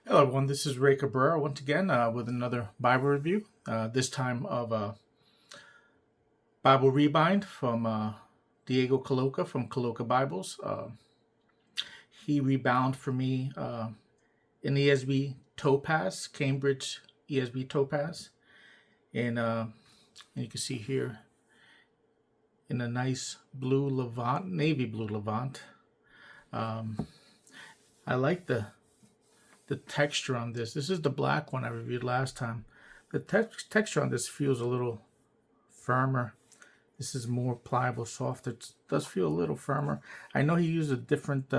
Hello, everyone. This is Ray Cabrera once again with another Bible review. This time of Bible Rebind from Diego Caloca from Caloca Bibles. He rebound for me in ESV Topaz, Cambridge ESV Topaz, and you can see here in a nice blue Levant, navy blue Levant. I like the texture on this. This is the black one I reviewed last time. The texture on this feels a little firmer. This is more pliable, soft. It does feel a little firmer. I know he used a different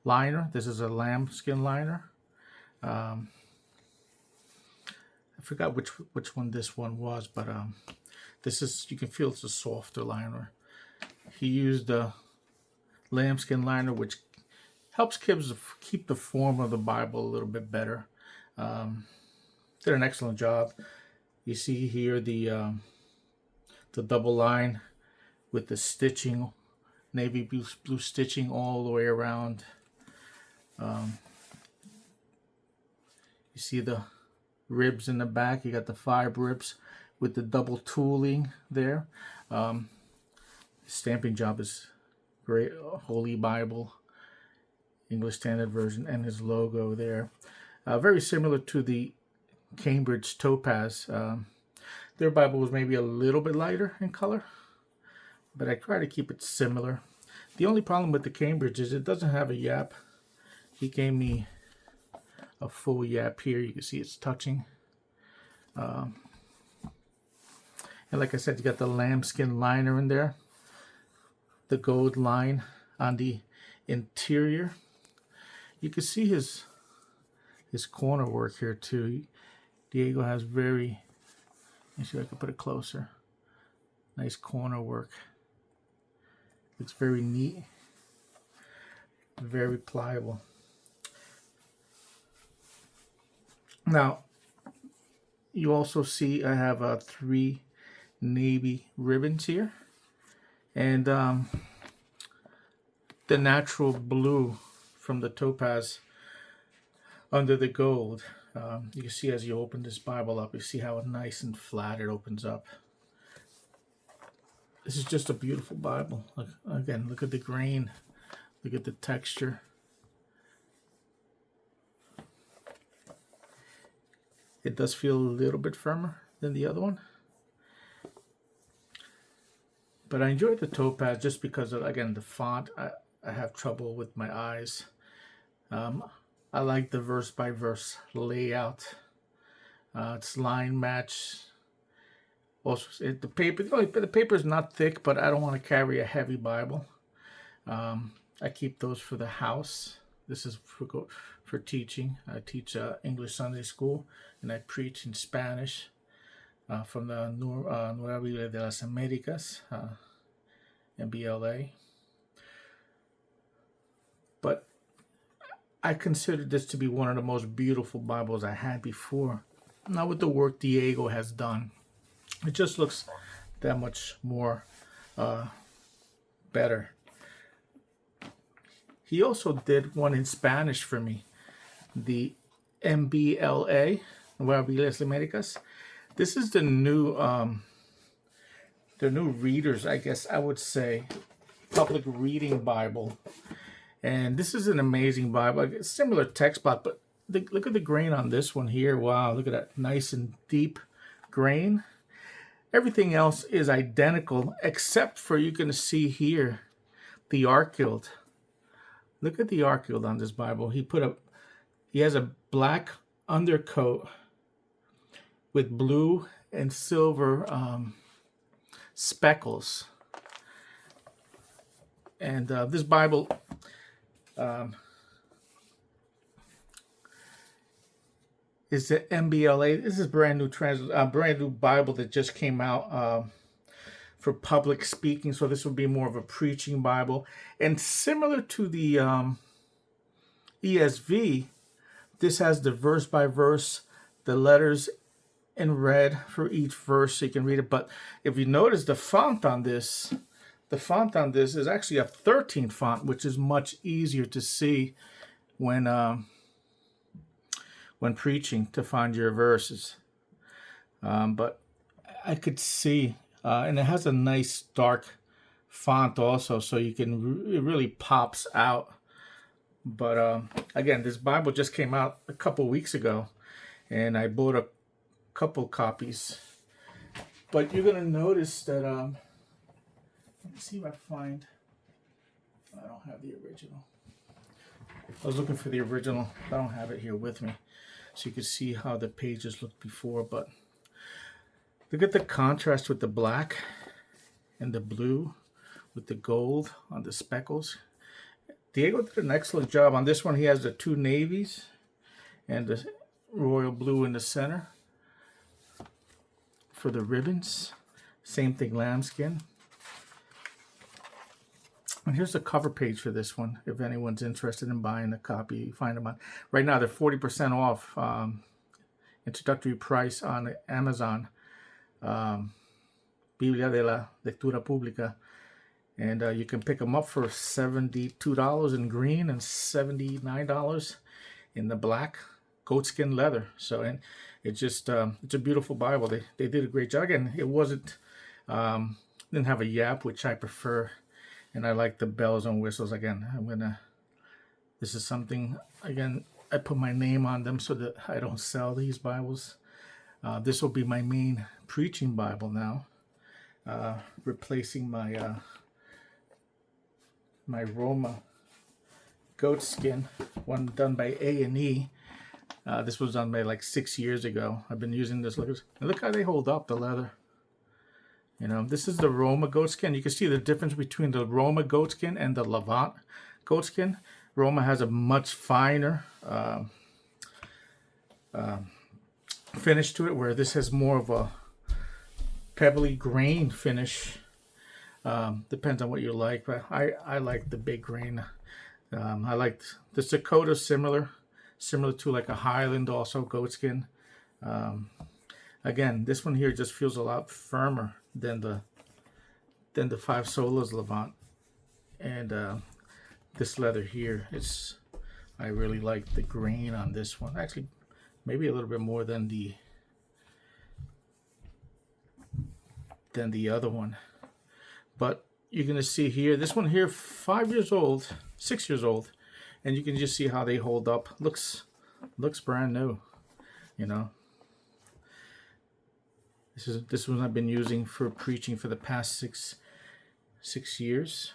liner. This is a lambskin liner. I forgot which one this one was, but this is, you can feel it's a softer liner. He used a lambskin liner, which helps kids keep the form of the Bible a little bit better. Did an excellent job. You see here the double line with the stitching, navy blue stitching all the way around. You see the ribs in the back. You got the 5 ribs with the double tooling there. The stamping job is great. Holy Bible, English Standard Version, and his logo there. Very similar to the Cambridge Topaz. Their Bible was maybe a little bit lighter in color, but I try to keep it similar. The only problem with the Cambridge is it doesn't have a yap. He gave me a full yap here. You can see it's touching. And like I said, you got the lambskin liner in there, the gold line on the interior. You can see his corner work here too. Diego has very, let me see if I can put it closer. Nice corner work. Looks very neat, very pliable. Now, you also see I have 3 navy ribbons here, and the natural blue from the Topaz under the gold. You can see as you open this Bible up, you see how nice and flat it opens up. This is just a beautiful Bible. Look, again, look at the grain. Look at the texture. It does feel a little bit firmer than the other one. But I enjoy the Topaz just because of, again, the font. I have trouble with my eyes. I like the verse by verse layout. It's line match. Also, the paper is not thick, but I don't want to carry a heavy Bible. I keep those for the house. This is for teaching. I teach English Sunday school, and I preach in Spanish from the Nueva Biblia de las Americas, NBLA. But I consider this to be one of the most beautiful Bibles I had before. Not with the work Diego has done. It just looks that much more better. He also did one in Spanish for me. The MBLA, Nueva Biblia de las Americas. This is the new readers, I guess I would say, public reading Bible. And this is an amazing Bible. It's similar text block, but look at the grain on this one here. Wow, look at that nice and deep grain. Everything else is identical, except for, you can see here the Archild. Look at the Archild on this Bible. He has a black undercoat with blue and silver speckles. And this Bible is the MBLA. This is brand new Bible that just came out for public speaking. So this would be more of a preaching Bible. And similar to the ESV, this has the verse by verse, the letters in red for each verse, so you can read it. But if you notice the font on this is actually a 13 font, which is much easier to see when when preaching to find your verses. But I could see, and it has a nice dark font also, so you can, it really pops out. But again, this Bible just came out a couple weeks ago, and I bought a couple copies. But you're going to notice that, let me see if I find, I don't have the original. I was looking for the original. I don't have it here with me. So you can see how the pages looked before. But look at the contrast with the black and the blue with the gold on the speckles. Diego did an excellent job. On this one, he has the two navies and the royal blue in the center for the ribbons. Same thing, lambskin. And here's the cover page for this one. If anyone's interested in buying a copy, you find them on. Right now, they're 40% off. Introductory price on Amazon. Biblia de la Lectura Pública. And you can pick them up for $72 in green and $79 in the black goatskin leather. So, and it just it's a beautiful Bible. They did a great job. Again, it wasn't didn't have a yap, which I prefer. And I like the bells and whistles. Again, this is something, again, I put my name on them so that I don't sell these Bibles. This will be my main preaching Bible now, replacing my my Roma goatskin, one done by A&E. This was done by like 6 years ago. I've been using this. Look how they hold up the leather. You know, this is the Roma goatskin. You can see the difference between the Roma goatskin and the Levant goatskin. Roma has a much finer finish to it, where this has more of a pebbly grain finish. Depends on what you like, but I like the big grain. I like the Dakota, similar to like a Highland, also goatskin. Again, this one here just feels a lot firmer than the 5 Solas Levant, and this leather here, I really like the grain on this one. Actually, maybe a little bit more than the other one. But you're gonna see here, this one here, 6 years old, and you can just see how they hold up. Looks brand new, you know. This one I've been using for preaching for the past six years.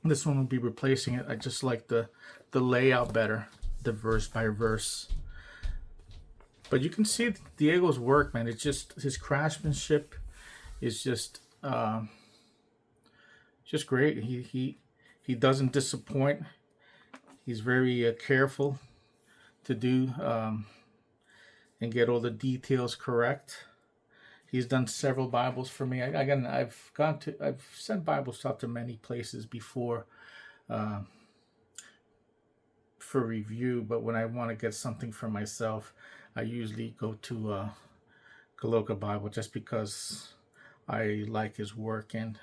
This one will be replacing it. I just like the layout better, the verse by verse. But you can see Diego's work, man. It's just, his craftsmanship is just great. He doesn't disappoint. He's very careful to do and get all the details correct. He's done several Bibles for me. Again, I've sent Bibles out to many places before for review, but when I want to get something for myself, I usually go to Caloca Bible, just because I like his work. And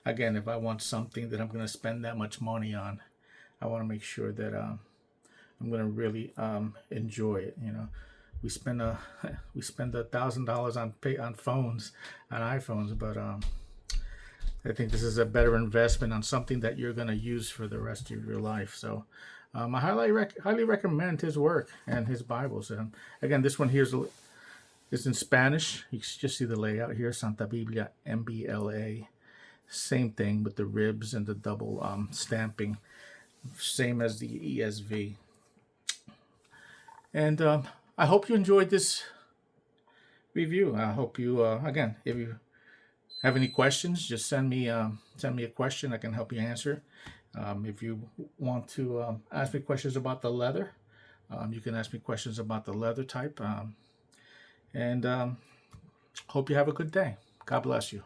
again, if I want something that I'm going to spend that much money on, I want to make sure that I'm going to really enjoy it. You know, we spend $1,000 on phones, on iPhones, but I think this is a better investment on something that you're going to use for the rest of your life. So I highly recommend his work and his Bibles. Again, this one here is in Spanish. You can just see the layout here, Santa Biblia MBLA. Same thing with the ribs and the double stamping, same as the ESV. And I hope you enjoyed this review. I hope you, again, if you have any questions, just send me a question. I can help you answer. If you want to ask me questions about the leather, you can ask me questions about the leather type. And hope you have a good day. God bless you.